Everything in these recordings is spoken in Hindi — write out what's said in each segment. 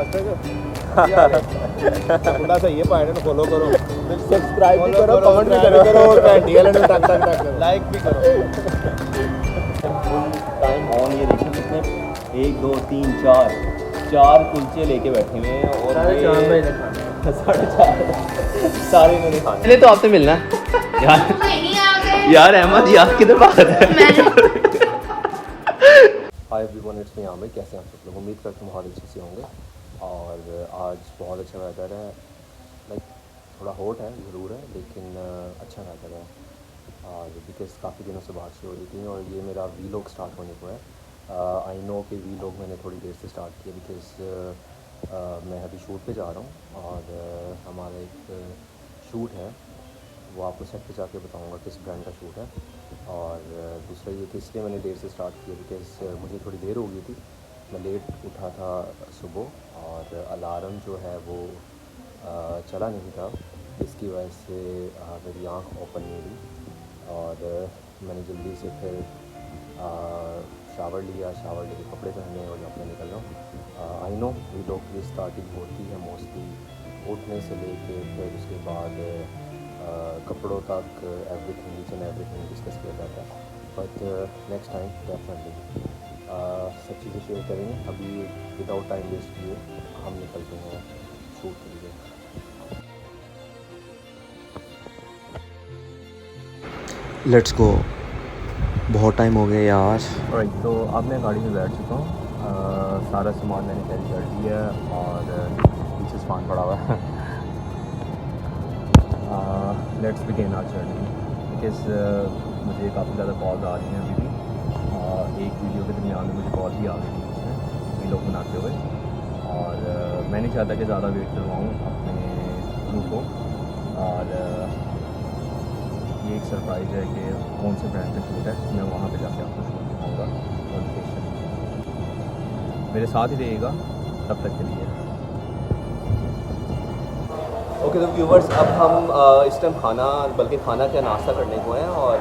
आज तक थोड़ा सा ये पाए ना फॉलो करो, सब्सक्राइब भी करो, कमेंट भी करो, घंटी वाले ने टक टक टक लाइक भी करो। Full time on. ये देखो कितने 1 2 3 4 कुलचे लेके बैठे हुए हैं और साढ़े चार ये भाई ने खाना 4:30 सारे इन्होंने खाने। पहले तो आपसे मिलना यार। यार अहमद यार किधर बात है। Hi everyone, it's me Aamir. कैसे हैं आप सब लोग? उम्मीद करता हूँ बहुत अच्छे से होंगे। और आज बहुत अच्छा वेदर है। लाइक थोड़ा हॉट है ज़रूर है, लेकिन अच्छा वेदर है। और बिकॉज काफ़ी दिनों से बारिश हो रही थी और ये मेरा वीलॉग स्टार्ट होने को है। आई नो कि वीलॉग मैंने थोड़ी देर से स्टार्ट किया बिकॉज मैं अभी शूट पे जा रहा हूँ और हमारा एक शूट है, वो आपको सेट पे जाके बताऊंगा किस ब्रांड का शूट है। और दूसरा ये कि इसलिए मैंने देर से स्टार्ट किया बिकॉज मुझे थोड़ी देर हो गई थी। मैं लेट उठा था सुबह और अलार्म जो है वो चला नहीं था, इसकी वजह से मेरी आँख ओपन नहीं हुई। और मैंने जल्दी से फिर शावर लिया, शावर लेके कपड़े पहने और यहाँ पे निकल रहा हूँ। आई नो वीलॉग की स्टार्टिंग होती है मोस्टली उठने से लेके फिर उसके बाद कपड़ों तक everything, each and everything discuss किया जाता है। बट नेक्स्ट टाइम डेफिनेटली सब चीज़ें शेयर करेंगे। अभी विदाउट टाइम वेस्ट किए हम निकलते हैं शूट के लिए। Let's go. बहुत टाइम हो गया यार। राइट, तो अब मैं गाड़ी में बैठ चुका हूँ। सारा सामान मैंने कैरी कर दिया और पीछे सामान पड़ा हुआ है। Let's begin our journey because मुझे काफ़ी ज़्यादा कॉल्स आ रही हैं अभी भी। एक वीडियो के दरमियान में मुझे कॉल भी आ गई थी उसमें वीलॉग बनाते हुए। और मैं नहीं चाहता कि ज़्यादा वेट करवाऊँ अपने क्रू को। और ये एक सरप्राइज़ है कि कौन से ब्रांड का शूट है, मैं वहाँ पे जाके आपको शूट दिखाऊँगा लोकेशन। मेरे साथ ही रहेगा तब तक के लिए। ओके तो व्यूवर्स, अब हम इस टाइम खाना क्या नाश्ता करने को हैं। और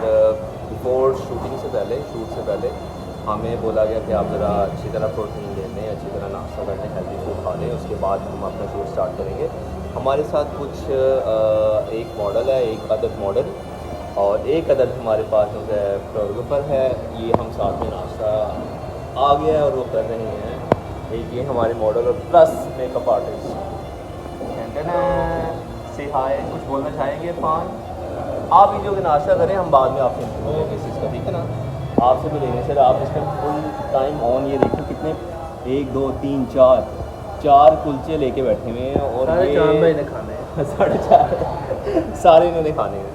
बिफोर शूटिंग से पहले, शूट से पहले हमें बोला गया कि आप ज़रा अच्छी तरह प्रोटीन ले लें, अच्छी तरह नाश्ता कर लें, हेल्दी फूड खा लें, उसके बाद हम अपना शूट स्टार्ट करेंगे। हमारे साथ कुछ एक मॉडल है, एक अदद मॉडल और एक अदद हमारे पास जो है फोटोग्राफर है। ये हम साथ में नाश्ता आ गया है और वो कर रहे हैं। एक ये हमारे मॉडल और प्लस मेकअप आर्टिस्ट से हाय। कुछ बोलना चाहेंगे इरफान? आप वीडियो के नाश्ता करें, हम बाद में आपसे इंटरव्यू लेंगे इस चीज़ का, ठीक है ना? आपसे भी लेंगे सर। आप इस टाइम फुल टाइम ऑन। ये देखो कितने 1 2 3 4 कुलचे लेके बैठे हुए हैं और साढ़े चार भाई ने खाने 4:30 सारे इन्होंने खाने हैं।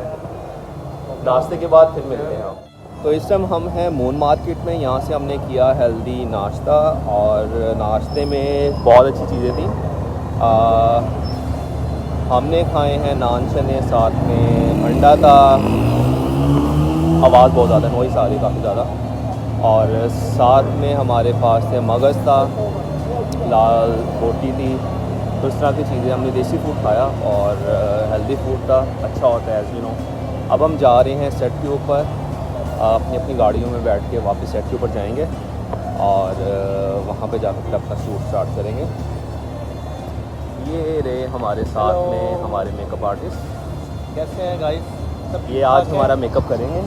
नाश्ते के बाद फिर मिलते हैं हम। तो इस टाइम हम हैं मून मार्केट में। यहाँ से हमने किया हेल्दी नाश्ता और नाश्ते में बहुत अच्छी चीज़ें थी। हमने खाए हैं नान चने, साथ में अंडा था। आवाज़ बहुत ज़्यादा, नॉइस आ रही काफ़ी ज़्यादा। और साथ में हमारे पास थे मगज़ था, लाल रोटी थी। तो इस तरह की चीज़ें हमने देसी फूड खाया और हेल्दी फूड था, अच्छा होता है एज़ यू नो। अब हम जा रहे हैं सेट के ऊपर, अपनी गाड़ियों में बैठ के वापस सेट के ऊपर जाएंगे और वहाँ पे जाकर अपना शूट स्टार्ट करेंगे। ये रहे हमारे साथ में हमारे मेकअप आर्टिस्ट। कैसे हैं गाइस? ये आज हमारा मेकअप करेंगे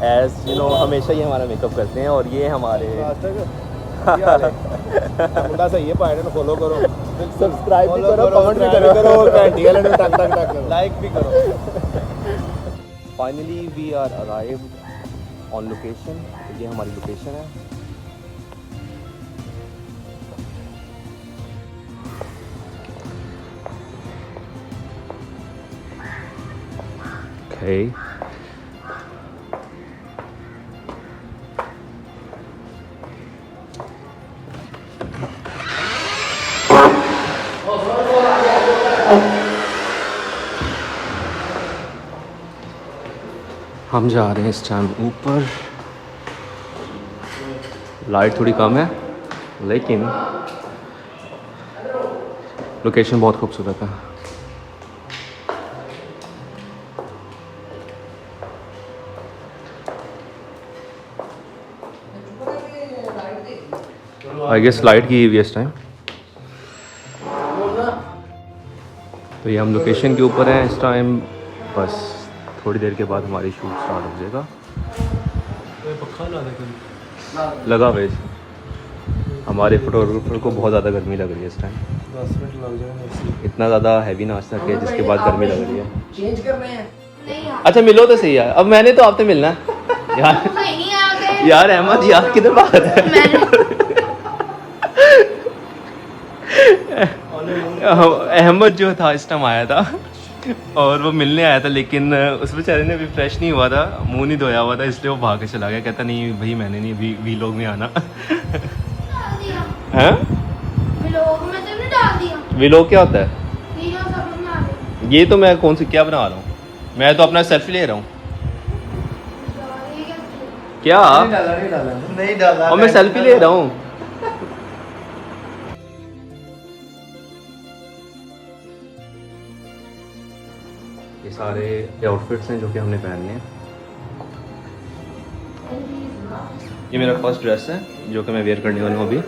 एज़ यू नो, हमेशा ही हमारा मेकअप करते हैं। और ये हमारे थोड़ा सा ये पाए ना फॉलो करो, सब्सक्राइब भी करो, कमेंट भी करो, घंटी वाले ने टक टक टक लाइक भी करो। Finally we are arrived on location. ये हमारी लोकेशन है। Okay. हम जा रहे हैं इस टाइम ऊपर। लाइट थोड़ी कम है लेकिन लोकेशन बहुत खूबसूरत है। आई गेस लाइट की हुई है इस टाइम। तो ये हम लोकेशन के ऊपर हैं इस टाइम, बस थोड़ी देर के बाद हमारी शूट स्टार्ट हो जाएगा। लगा वेज हमारे फोटोग्राफर को बहुत ज़्यादा गर्मी लग रही है इस टाइम, 10 मिनट लग जाएंगे। इतना ज़्यादा हैवी नाश्ता किया जिसके बाद गर्मी लग रही है। चेंज कर रहे हैं। अच्छा मिलो तो सही यार, अब मैंने तो आपसे मिलना है यार। यार अहमद यार किधर बात है। अहमद जो था इस टाइम आया था और वो मिलने आया था, लेकिन उस बेचारे ने अभी फ्रेश नहीं हुआ था, मुंह नहीं धोया हुआ था, इसलिए वो भाग के चला गया। कहता नहीं भाई मैंने नहीं वीलॉग में आना। हैं वीलॉग क्या होता है? ये तो मैं कौन सी क्या बना रहा हूँ, मैं तो अपना सेल्फी ले रहा हूँ। क्या नहीं डाला और मैं सेल्फी ले रहा हूँ। ये सारे आउटफिट्स हैं जो कि हमने पहनने हैं। ये मेरा फर्स्ट ड्रेस है जो कि मैं वेयर करने वाला हूँ अभी।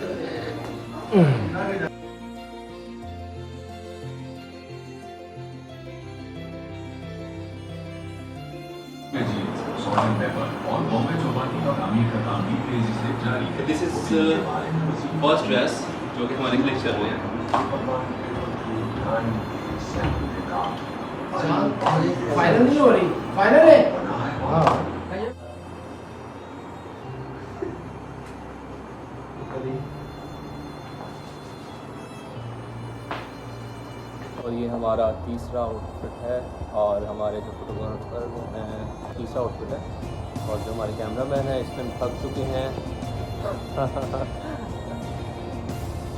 दिस इज फर्स्ट ड्रेस जो कि हमारे क्लिक चल रहे हैं। फाइनल नहीं हो रही, फाइनल है। और ये हमारा तीसरा आउटफिट है और हमारे जो फोटोग्राफर वो हैं तीसरा आउटफिट है और जो हमारे कैमरामैन हैं इसमें थक चुके हैं।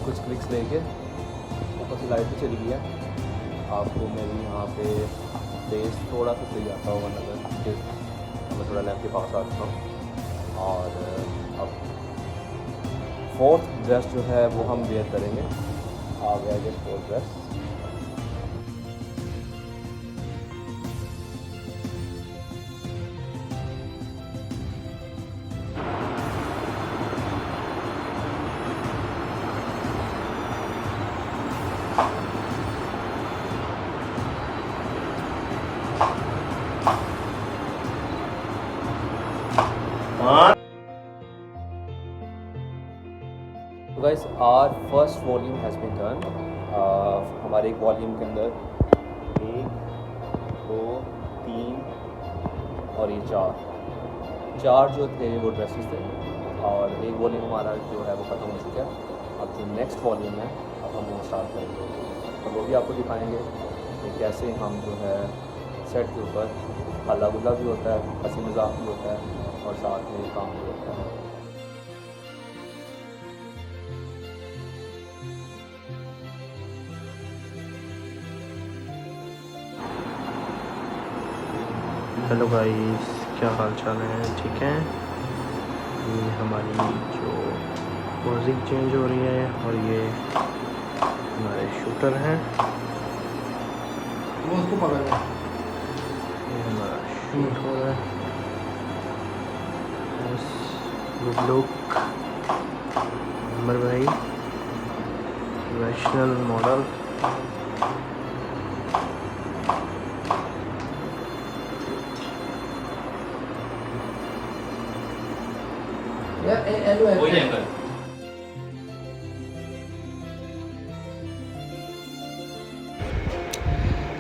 कुछ क्लिक्स लेके ऊपर से लाइट भी चली गई है। आपको मेरी यहाँ पे फेस थोड़ा सा सही आता होगा नज़र, मैं थोड़ा लैंप के पास आता हूँ। और अब फोर्थ ड्रेस जो है वो हम वेयर करेंगे। आ गया ये फोर्थ ड्रेस। तो guys our first volume has been done. हमारे एक वॉल्यूम के अंदर 1 2 3 और ये 4 जो थे वो ड्रेसेस थे और एक वॉल्यूम हमारा जो है वो ख़त्म हो चुका है। अब जो नेक्स्ट वॉल्यूम है अब हम वो स्टार्ट करेंगे तो वो भी आपको दिखाएंगे कि कैसे हम जो है सेट के ऊपर हल्ला गुल्ला भी होता है, हंसी मजाक भी होता है और साथ में काम भी होता है। हेलो गाइस, क्या हाल चाल है? ठीक है। ये हमारी जो पोजिंग चेंज हो रही है और ये हमारे शूटर हैं, वो उसको पकड़ ले। ये हमारा शूट हो रहा है। गुड लुक अमर भाई, प्रोफेशनल मॉडल। वही angle.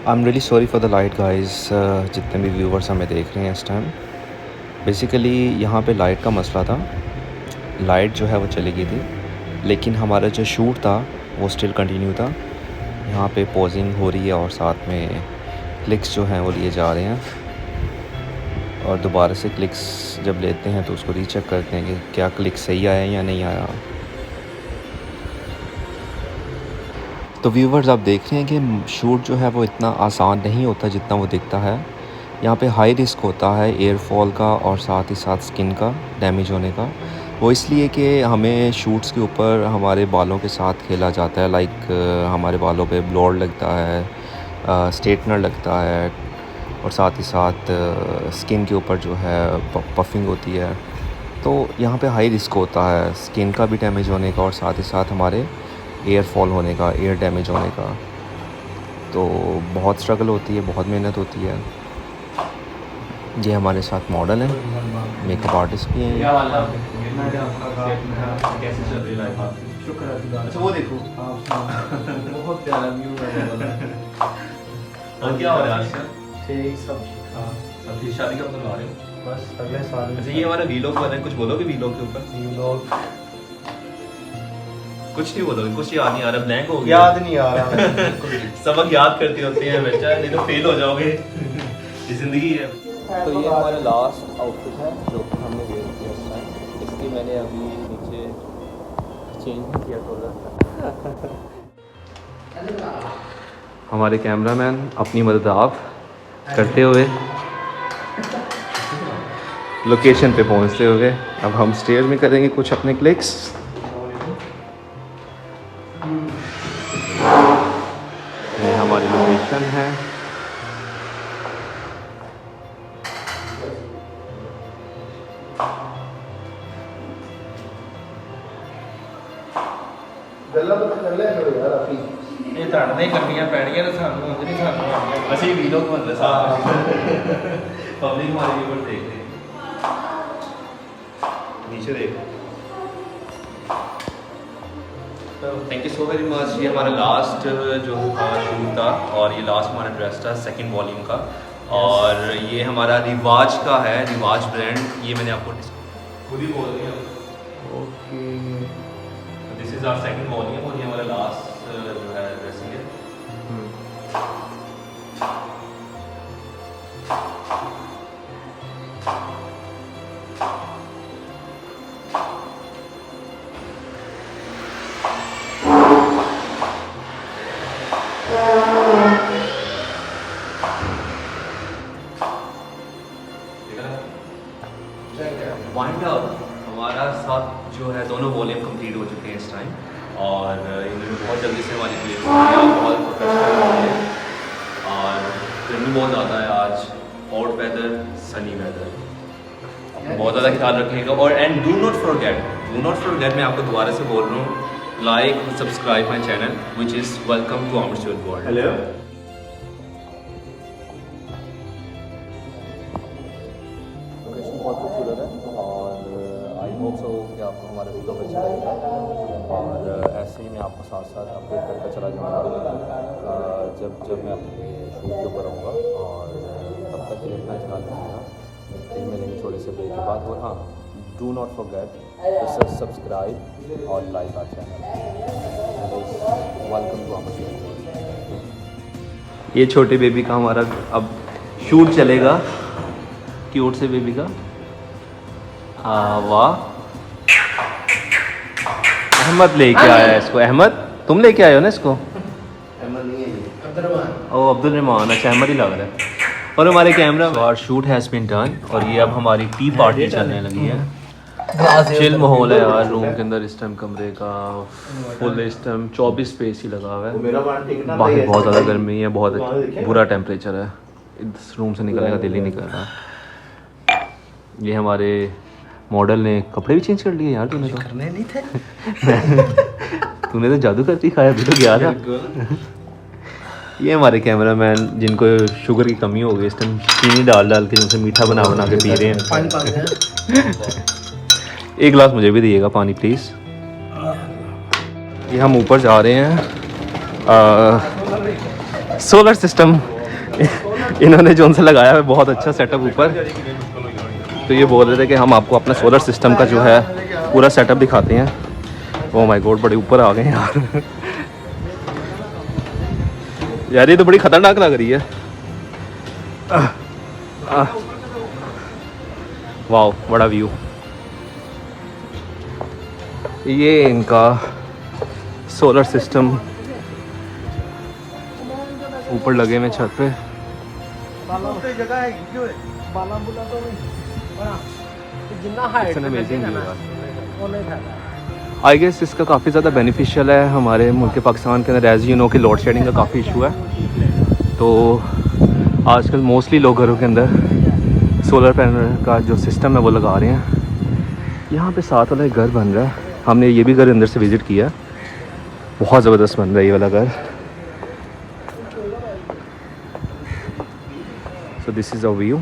I am really sorry for the light guys, जितने भी व्यूवर्स हमें देख रहे हैं इस टाइम। बेसिकली यहाँ पे लाइट का मसला था, लाइट जो है वो चली गई थी, लेकिन हमारा जो शूट था वो स्टिल कंटिन्यू था। यहाँ पे पोजिंग हो रही है और साथ में क्लिक्स जो हैं वो लिए जा रहे हैं और दोबारा से क्लिक्स जब लेते हैं तो उसको रीचेक करते हैं कि क्या क्लिक सही आया या नहीं आया। तो व्यूवर्स आप देख रहे हैं कि शूट जो है वो इतना आसान नहीं होता जितना वो दिखता है। यहाँ पे हाई रिस्क होता है एयरफॉल का और साथ ही साथ स्किन का डैमेज होने का। वो इसलिए कि हमें शूट्स के ऊपर हमारे बालों के साथ खेला जाता है। लाइक हमारे बालों पे ब्लोर लगता है, स्ट्रेटनर लगता है और साथ ही साथ स्किन के ऊपर जो है पफिंग होती है। तो यहाँ पे हाई रिस्क होता है स्किन का भी डैमेज होने का और साथ ही साथ हमारे एयर फॉल होने का, एयर डैमेज होने का। तो बहुत स्ट्रगल होती है, बहुत मेहनत होती है। ये हमारे साथ मॉडल हैं, मेकअप आर्टिस्ट भी हैं। कैसे चल रही लाइफ आपकी? शुक्र है। अच्छा वो देखो बहुत प्यारा व्यू है। और क्या हो रहा है आजकल? ठीक सब सब ठीक। शादी कब करवा रहे हो? बस अगले साल। अच्छा ये हमारा वीलॉग बना है, कुछ बोलोगे वीलॉग के ऊपर? लोग कुछ नहीं बोलोगे? कुछ याद नहीं आ रहा, ब्लैंक हो गया। याद नहीं आ रहा। सबक याद करते होते हैं बच्चा, नहीं तो फेल हो जाओगे। ये जिंदगी है। तो ये हमारा लास्ट आउटफिट है जो कि हमने वेयर किया इस टाइम। इसकी मैंने अभी नीचे चेंज नहीं किया थोड़ा। हमारे कैमरामैन अपनी मदद आप करते हुए लोकेशन पे पहुंचते हुए अब हम स्टेज में करेंगे कुछ अपने क्लिक्स। ये हमारी लोकेशन है। ਇਹ ਧੜਨੇ ਕਰਨੀਆਂ ਪੈਣੀਆਂ ਨੇ ਸਾਨੂੰ ਉਂਝ ਨਹੀਂ ਸਾਨੂੰ ਆਉਂਦੀਆਂ। ਅਸੀਂ वीलॉग बन रहे साथ पब्लिक हमारे ऊपर देख रहे हैं। नीचे देख। Thank you so very much. ये हमारा लास्ट जो शूट था और ये लास्ट हमारा ड्रेस था सेकंड वॉल्यूम का। और ये हमारा रिवाज का है, रिवाज ब्रांड। ये मैंने आपको खुद ही बोल दिया। Okay. This is our second volume और ये हमारा लास्ट जो है ड्रेसिंग है। वाइंड अप हमारा साथ जो है दोनों वॉल्यूम कंप्लीट हो चुके हैं इस टाइम। और इन्होंने बहुत जल्दी से हमारी क्लिप बहुत प्रोफेशनल है। और गर्मी बहुत ज़्यादा है आज, हॉट वेदर, सनी वेदर, बहुत ज़्यादा ख्याल रखिएगा। और एंड डू नॉट फॉरगेट मैं आपको दोबारा से बोल रहा हूँ, like subscribe my channel which is welcome to आमर स्टूडेंट वर्ल्ड। हेलो। लोकेशन बहुत खूबसूरत है और आई होप सो कि आपको हमारे वीडियो अच्छा लगेगा। और ऐसे ही मैं आपको साथ साथ अपडेट करता चला जाऊँगा जब मैं अपने शूट के ऊपर रहूँगा। और तब तक के लिए इतना ख्याल रखिएगा। फिर मिलेंगे छोटे से ब्रेक के बाद। और हाँ, do not forget to subscribe और like our channel. Welcome to आमर स्टूडेंट वर्ल्ड। ये छोटे बेबी का हमारा अब शूट चलेगा, क्यूट से बेबी का। हाँ वाह। अहमद लेके आया है इसको। अहमद तुम लेके आए हो ना इसको? अहमद नहीं है ये, अब्दुल ओ अब्दुल रहमान। अच्छा अहमद ही लग रहा है। और हमारे कैमरा और शूट हैज़ बीन डन। और ये अब हमारी टी पार्टी चलने लगी है। चिल माहौल है यार रूम के अंदर इस टाइम, कमरे का फुल इस टाइम 24 पे AC लगा हुआ है। बाहर बहुत ज़्यादा गर्मी है, बहुत बुरा टेम्परेचर है, इस रूम से निकलने का दिल ही नहीं कर रहा। ये हमारे मॉडल ने कपड़े भी चेंज कर लिए यार। तूने तो करने नहीं थे। तूने तो जादू कर दिखाया, अभी तो गया था। ये हमारे कैमरामैन जिनको शुगर की कमी हो गई, इस टाइम चीनी डाल डाल के उनसे मीठा बना बना के पी रहे हैं। पानी पा गया। एक गिलास मुझे भी दिएगा पानी प्लीज़। ये हम ऊपर जा रहे हैं। सोलर सिस्टम इन्होंने जो उनसे लगाया है बहुत अच्छा सेटअप ऊपर। तो ये बोल रहे थे कि हम आपको अपना सोलर सिस्टम का जो है पूरा सेटअप दिखाते हैं। ओह माय गॉड, बड़े ऊपर आ गए यार। यार ये तो बड़ी खतरनाक लग रही है। वाह बड़ा व्यू। ये इनका सोलर सिस्टम ऊपर लगे हुए छत पे। जगह है क्यों बाला बुला तो नहीं जितना height It's an amazing view, वो नहीं था। आई गेस इसका काफ़ी ज़्यादा बेनिफिशियल है हमारे मुल्क पाकिस्तान के अंदर। एज यू नो कि लोड शेडिंग का काफ़ी इशू है। तो आजकल मोस्टली लोग घरों के अंदर सोलर पैनल का जो सिस्टम है वो लगा रहे हैं। यहाँ पे साथ वाला एक घर बन रहा है, हमने ये भी घर अंदर से विज़िट किया। बहुत ज़बरदस्त बन रहा है ये वाला घर। So this is a view.